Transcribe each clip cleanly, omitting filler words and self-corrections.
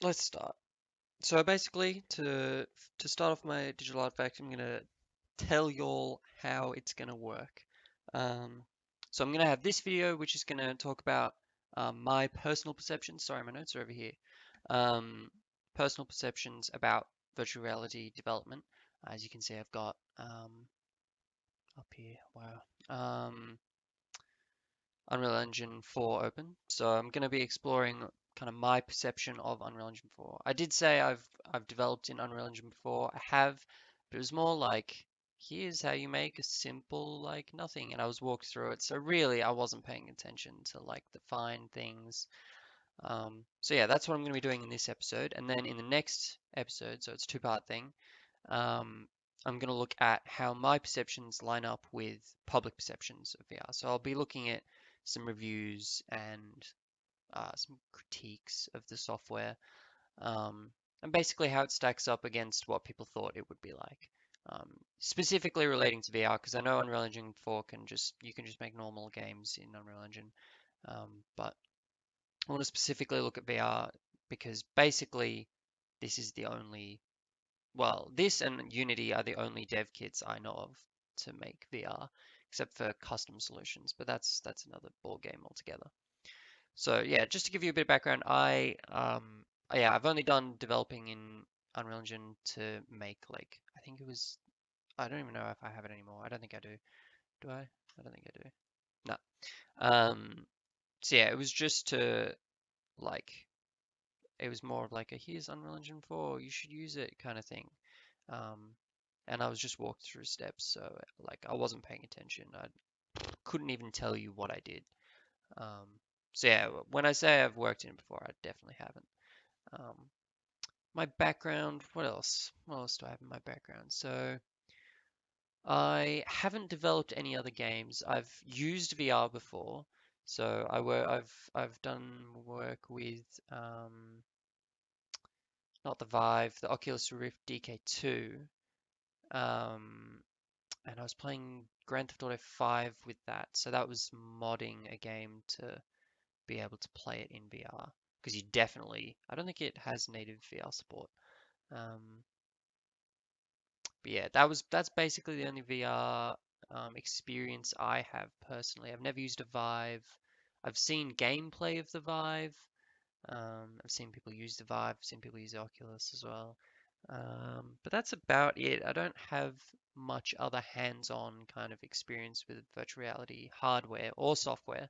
let's start. So basically, to start off my digital artifact, I'm gonna tell y'all how it's gonna work. Um, so I'm gonna have this video, which is gonna talk about my personal perceptions. Sorry, my notes are over here. Um, Personal perceptions about virtual reality development. As you can see, I've got up here. Wow. Unreal Engine 4 open. So I'm going to be exploring kind of my perception of Unreal Engine 4. I did say I've developed in Unreal Engine before. I have, but it was more like here's how you make a simple like nothing, and I was walked through it. So really, I wasn't paying attention to like the fine things. So yeah, that's what I'm going to be doing in this episode, and then in the next episode, so it's a two-part thing. Um, I'm going to look at how my perceptions line up with public perceptions of VR. So I'll be looking at some reviews and some critiques of the software, and basically how it stacks up against what people thought it would be like. Specifically relating to VR, because I know Unreal Engine 4 you can just make normal games in Unreal Engine, but I want to specifically look at VR because basically this is the only well, this and Unity are the only dev kits I know of to make VR, except for custom solutions, but that's another ball game altogether. So yeah, just to give you a bit of background, yeah, I've only done developing in Unreal Engine to make like I think it was I don't even know if I have it anymore. I don't think I do. Do I? I don't think I do. No. So yeah, it was just to like it was more of like a here's Unreal Engine 4, you should use it kind of thing. Um, and I was just walked through steps, so like I wasn't paying attention. I couldn't even tell you what I did. Um, so yeah, when I say I've worked in it before, I definitely haven't. Um, my background, what else? What else do I have in my background? So I haven't developed any other games. I've used VR before, so I've done work with not the Vive, the Oculus Rift DK2. Um, and I was playing Grand Theft Auto 5 with that. So that was modding a game to be able to play it in VR. Because I don't think it has native VR support. Um, but yeah, that's basically the only VR experience I have personally. I've never used a Vive. I've seen gameplay of the Vive. I've seen people use the Vive. I've seen people use the Oculus as well. But that's about it. I don't have much other hands-on kind of experience with virtual reality hardware or software.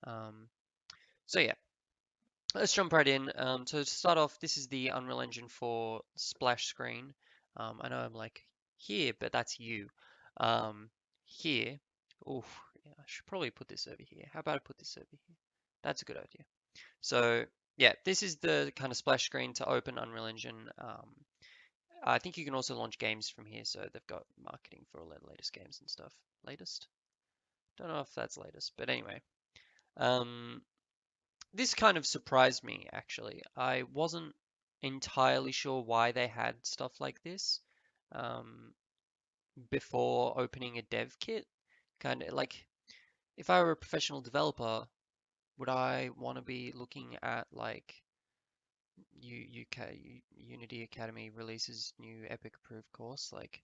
Um, so yeah, let's jump right in. So to start off, this is the Unreal Engine 4 splash screen. I know I'm like here, but that's you. Here, oof, yeah, I should probably put this over here. How about I put this over here? That's a good idea. So yeah, this is the kind of splash screen to open Unreal Engine. I think you can also launch games from here, so they've got marketing for all their latest games and stuff. Latest? Don't know if that's latest, but anyway. Um, this kind of surprised me, actually. I wasn't entirely sure why they had stuff like this um, before opening a dev kit. Kind of like, if I were a professional developer, would I want to be looking at like Unity Academy releases new Epic approved course? Like,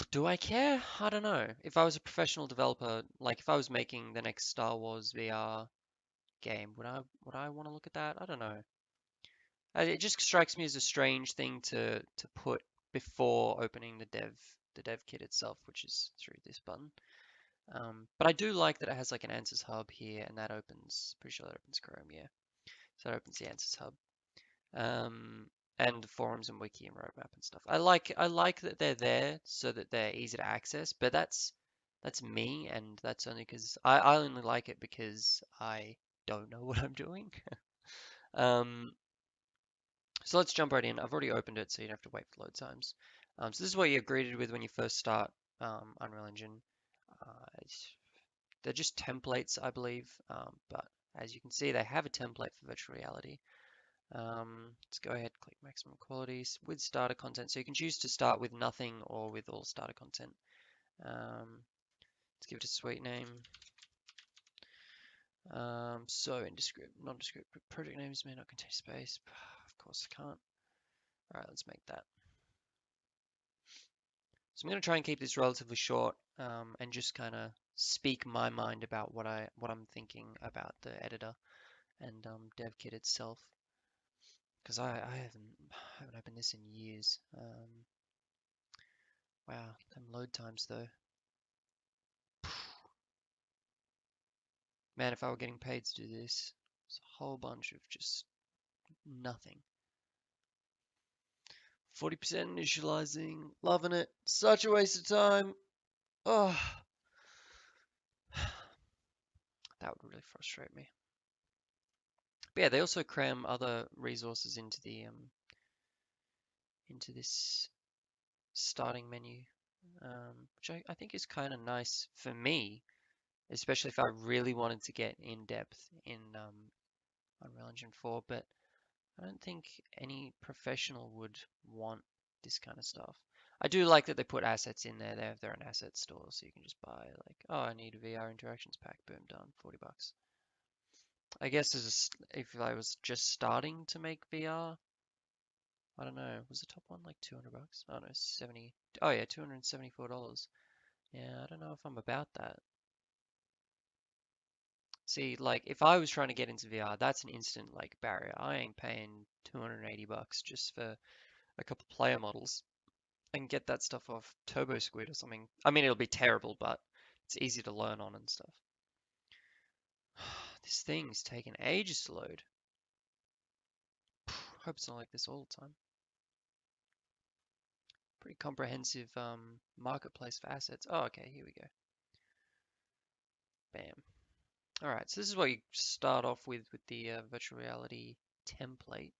do I care? I don't know. If I was a professional developer, like if I was making the next Star Wars VR game, would I want to look at that? I don't know. It just strikes me as a strange thing to put before opening the dev kit itself, which is through this button. But I do like that it has like an Answers Hub here, and that opens. Pretty sure that opens Chrome, yeah. So that opens the Answers Hub. Um, and the forums and wiki and roadmap and stuff. I like that they're there so that they're easy to access, but that's me, and that's only because I only like it because I don't know what I'm doing. Um, so let's jump right in. I've already opened it, so you don't have to wait for load times. So this is what you're greeted with when you first start Unreal Engine. They're just templates, I believe, but as you can see, they have a template for virtual reality. Let's go ahead, click maximum qualities with starter content. So you can choose to start with nothing or with all starter content. Let's give it a sweet name. So in nondescript project names may not contain space. Of course I can't. All right, let's make that. So I'm going to try and keep this relatively short, and just kind of speak my mind about what I'm thinking about the editor and dev kit itself, because I haven't opened this in years. Wow, them load times though. Man, if I were getting paid to do this, it's a whole bunch of just nothing. 40% initializing, loving it. Such a waste of time. Oh, that would really frustrate me. But yeah, they also cram other resources into this starting menu, which I think is kind of nice for me, especially if I really wanted to get in depth in Unreal Engine 4. But I don't think any professional would want this kind of stuff. I do like that they put assets in there. They have their own asset store, so you can just buy like, oh, I need a VR interactions pack. Boom, done. 40 bucks. I guess if I was just starting to make VR, I don't know. Was the top one like 200 bucks? Oh no, 70. Oh yeah, $274. Yeah, I don't know if I'm about that. See, like if I was trying to get into VR, that's an instant like barrier. I ain't paying 280 bucks just for a couple player models and get that stuff off Turbo Squid or something. I mean, it'll be terrible, but it's easy to learn on and stuff. This thing's taking ages to load. Hope it's not like this all the time. Pretty comprehensive marketplace for assets. Oh, okay, here we go. Bam. All right, so this is what you start off with the virtual reality template.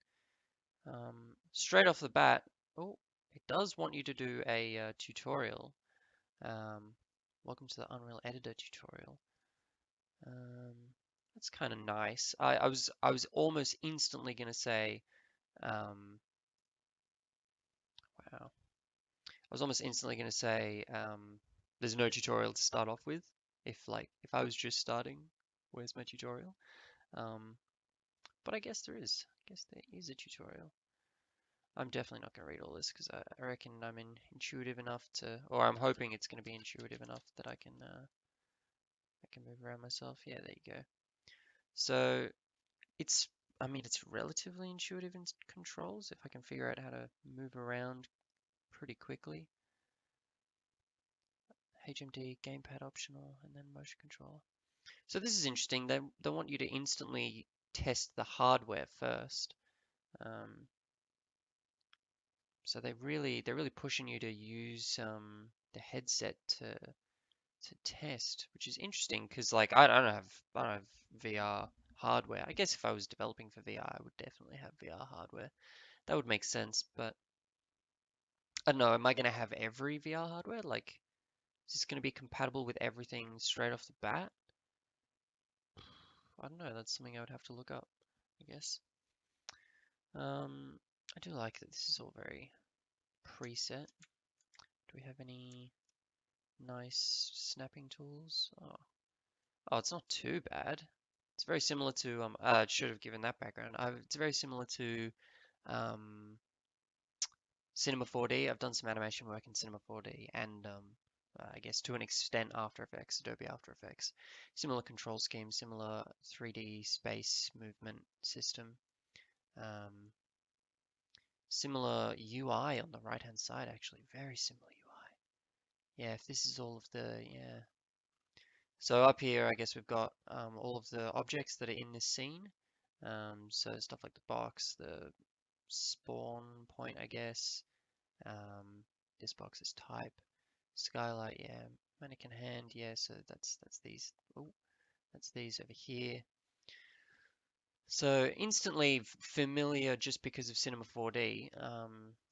Straight off the bat, oh, it does want you to do a tutorial. Um, Welcome to the Unreal Editor tutorial. Um, that's kind of nice. I was almost instantly gonna say, wow. I was almost instantly gonna say, there's no tutorial to start off with. If I was just starting, where's my tutorial? Um, but I guess there is. I guess there is a tutorial. I'm definitely not going to read all this because I reckon I'm intuitive enough to, or I'm hoping it's going to be intuitive enough that I can move around myself. Yeah, there you go. So it's, I mean, it's relatively intuitive in controls if I can figure out how to move around pretty quickly. HMD, gamepad optional, and then motion controller. So this is interesting. They want you to instantly test the hardware first. Um, so they're really pushing you to use the headset to test, which is interesting because like I don't have VR hardware. I guess if I was developing for VR, I would definitely have VR hardware. That would make sense, but I don't know. Am I going to have every VR hardware? Like, is this going to be compatible with everything straight off the bat? I don't know. That's something I would have to look up, I guess. I do like that this is all very preset. Do we have any nice snapping tools? Oh, it's not too bad. It's very similar to I should have given that background. It's very similar to um, Cinema 4D. I've done some animation work in Cinema 4D and I guess to an extent After Effects, Adobe After Effects. Similar control scheme, similar 3D space movement system. Um, Similar UI on the right hand side actually, very similar UI. Yeah, if this is all of yeah. So up here, I guess we've got all of the objects that are in this scene. So stuff like the box, the spawn point, I guess. This box is type. Skylight, yeah. Mannequin hand, yeah. So that's these. Oh, that's these over here. So instantly familiar just because of Cinema 4D.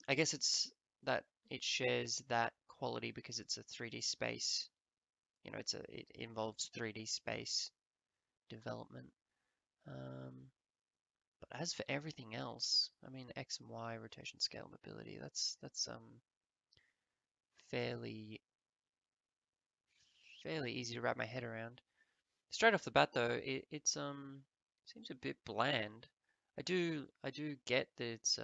I guess it's that it shares that quality because it's a 3D space. It involves 3D space development. Um, but as for everything else, I mean X and Y, rotation, scale, mobility, that's fairly fairly easy to wrap my head around. Straight off the bat though, it's seems a bit bland. I do get that it's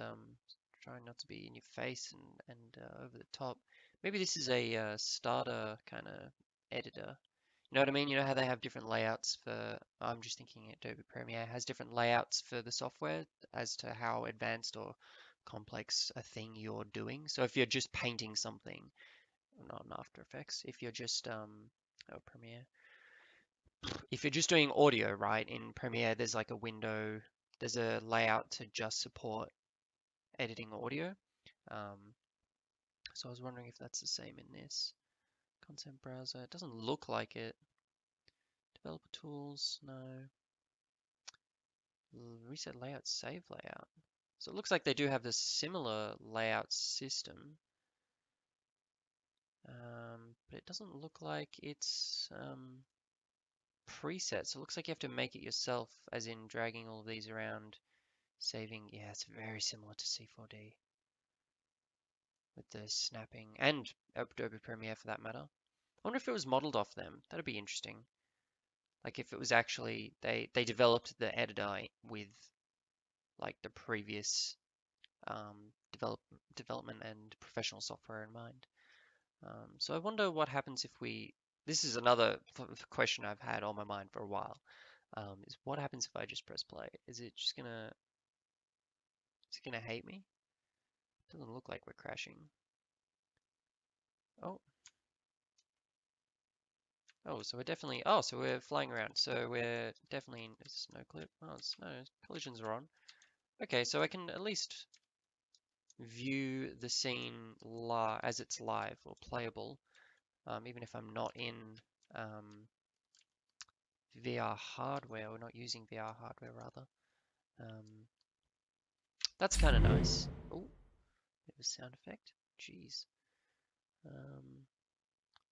trying not to be in your face and over the top. Maybe this is a starter kind of editor. You know what I mean? You know how they have different layouts for, I'm just thinking Adobe Premiere has different layouts for the software as to how advanced or complex a thing you're doing. So if you're just painting something, not in After Effects, if you're just oh, Premiere, if you're just doing audio, right, in Premiere, there's like a window, there's a layout to just support editing audio. Um, so I was wondering if that's the same in this. Content browser, it doesn't look like it. Developer tools, no. Reset layout, save layout. So it looks like they do have the similar layout system, but it doesn't look like it's preset. So it looks like you have to make it yourself, as in dragging all of these around, saving. Yeah, it's very similar to C4D with the snapping and Adobe Premiere for that matter. I wonder if it was modeled off them. That'd be interesting. Like if it was actually they developed the editor with like the previous development and professional software in mind. So I wonder what happens if we. This is another question I've had on my mind for a while. Is what happens if I just press play? Is it gonna hate me? Doesn't look like we're crashing. Oh, oh, so we're definitely. Oh, so we're flying around. So we're definitely in a snow clip. Oh, snow collisions are on. Okay, so I can at least view the scene as it's live or playable, even if I'm not in um, VR hardware or not using VR hardware rather. Um, that's kind of nice. Oh, bit of a sound effect. Jeez.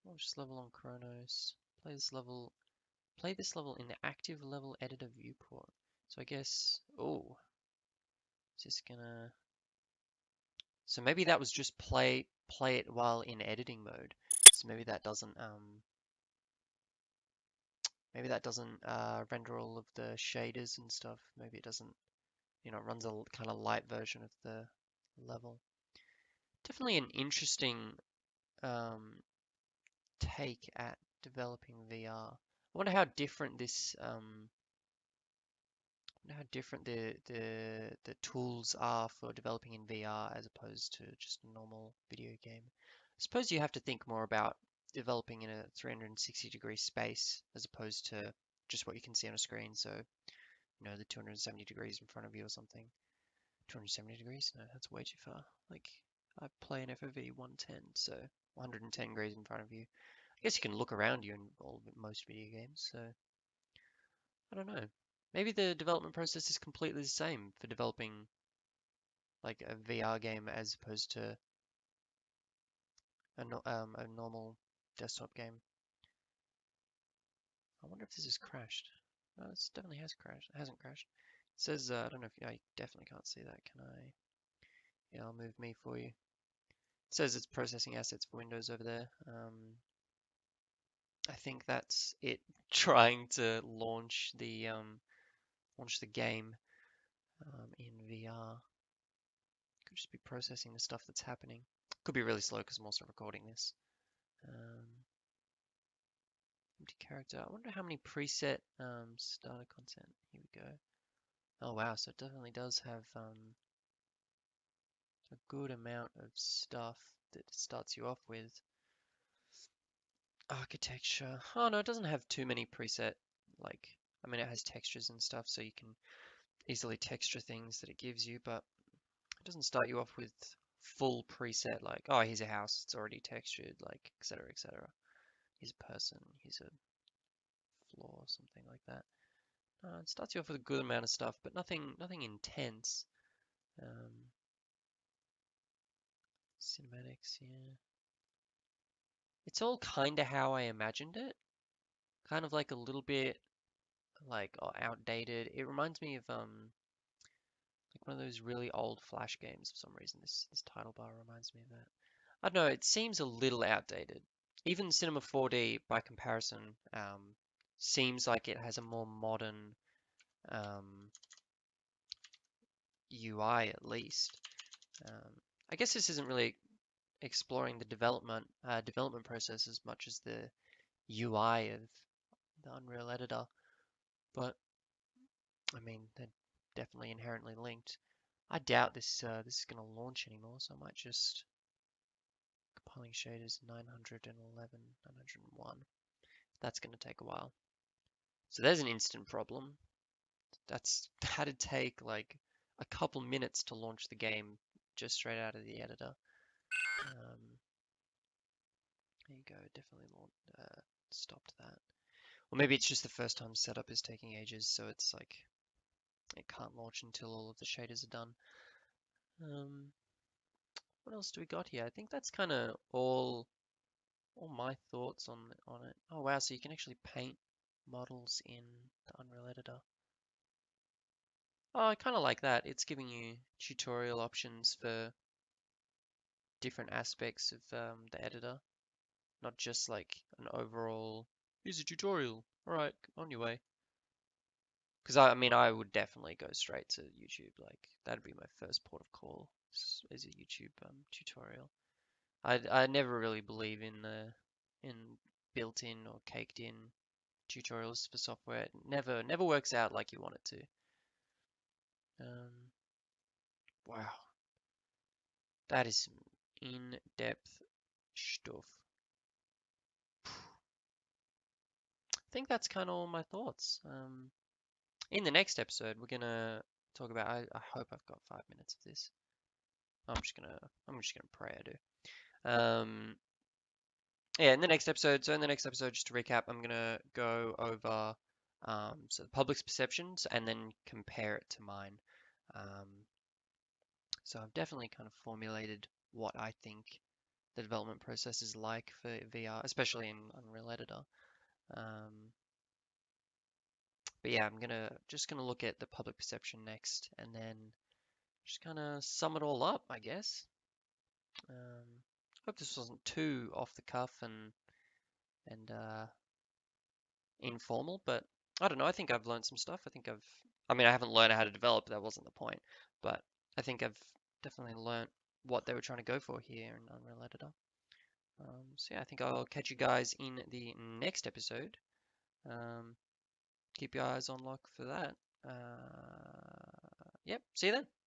Launch this level on Chronos. Play this level. Play this level in the active level editor viewport. So I guess. Oh, just gonna. So maybe that was just play it while in editing mode. So maybe that doesn't render all of the shaders and stuff. Maybe it doesn't, it runs a kind of light version of the level. Definitely an interesting um, take at developing VR. I wonder how different wonder how different the tools are for developing in VR as opposed to just a normal video game. I suppose you have to think more about developing in a 360-degree space as opposed to just what you can see on a screen. So, the 270 degrees in front of you or something. 270 degrees? No, that's way too far. Like, I play an FOV 110, so 110 degrees in front of you. I guess you can look around you in most video games, so I don't know. Maybe the development process is completely the same for developing like a VR game as opposed to a normal desktop game. I wonder if this has crashed. No, this definitely has crashed. It hasn't crashed. It says, I don't know if I definitely can't see that. Can I? Yeah, I'll move me for you. It says it's processing assets for Windows over there. I think that's it trying to launch the game in VR. Could just be processing the stuff that's happening. Could be really slow because I'm also recording this. Um, Empty character. I wonder how many preset starter content. Here we go. Oh wow, so it definitely does have a good amount of stuff that it starts you off with. Architecture. Oh no, it doesn't have too many preset. Like, I mean, it has textures and stuff, so you can easily texture things that it gives you, but it doesn't start you off with full preset like, oh, here's a house, it's already textured, like, etc., etc. Here's a person, here's a floor, something like that. It starts you off with a good amount of stuff, but nothing intense. Um, Cinematics, yeah. It's all kind of how I imagined it. Kind of like a little bit like outdated. It reminds me of like one of those really old Flash games for some reason. This title bar reminds me of that. I don't know, it seems a little outdated. Even Cinema 4D by comparison, seems like it has a more modern um, UI at least. Um, I guess this isn't really exploring the development process as much as the UI of the Unreal Editor, but I mean they're definitely inherently linked. I doubt this is going to launch anymore, so I might just compiling shaders 911, 901. That's going to take a while. So there's an instant problem. That'd take like a couple minutes to launch the game just straight out of the editor. There you go, definitely stopped that. Or maybe it's just the first time setup is taking ages, so it's like it can't launch until all of the shaders are done. Um, what else do we got here? I think that's kind of all my thoughts on it. Oh wow, so you can actually paint models in the Unreal Editor. Oh, I kind of like that. It's giving you tutorial options for different aspects of the editor, not just like an overall, here's a tutorial. All right, on your way. Because I mean, I would definitely go straight to YouTube. Like that'd be my first port of call is a YouTube tutorial. I never really believe in built-in or caked-in tutorials for software. It never works out like you want it to. Wow, that is some in-depth stuff. I think that's kind of all my thoughts. In the next episode, we're gonna talk about. I hope I've got 5 minutes of this. I'm just gonna pray I do. Yeah, in the next episode. So in the next episode, just to recap, I'm gonna go over so the public's perceptions and then compare it to mine. Um, so I've definitely kind of formulated what I think the development process is like for VR, especially in Unreal Editor. Um, but yeah, I'm just gonna look at the public perception next, and then just kind of sum it all up, I guess. Hope this wasn't too off the cuff and informal, but I don't know. I think I've learned some stuff. I mean, I haven't learned how to develop. That wasn't the point, but I think I've definitely learned what they were trying to go for here in Unreal Editor. So yeah, I think I'll catch you guys in the next episode. Um, keep your eyes on lock for that. Yep, see you then.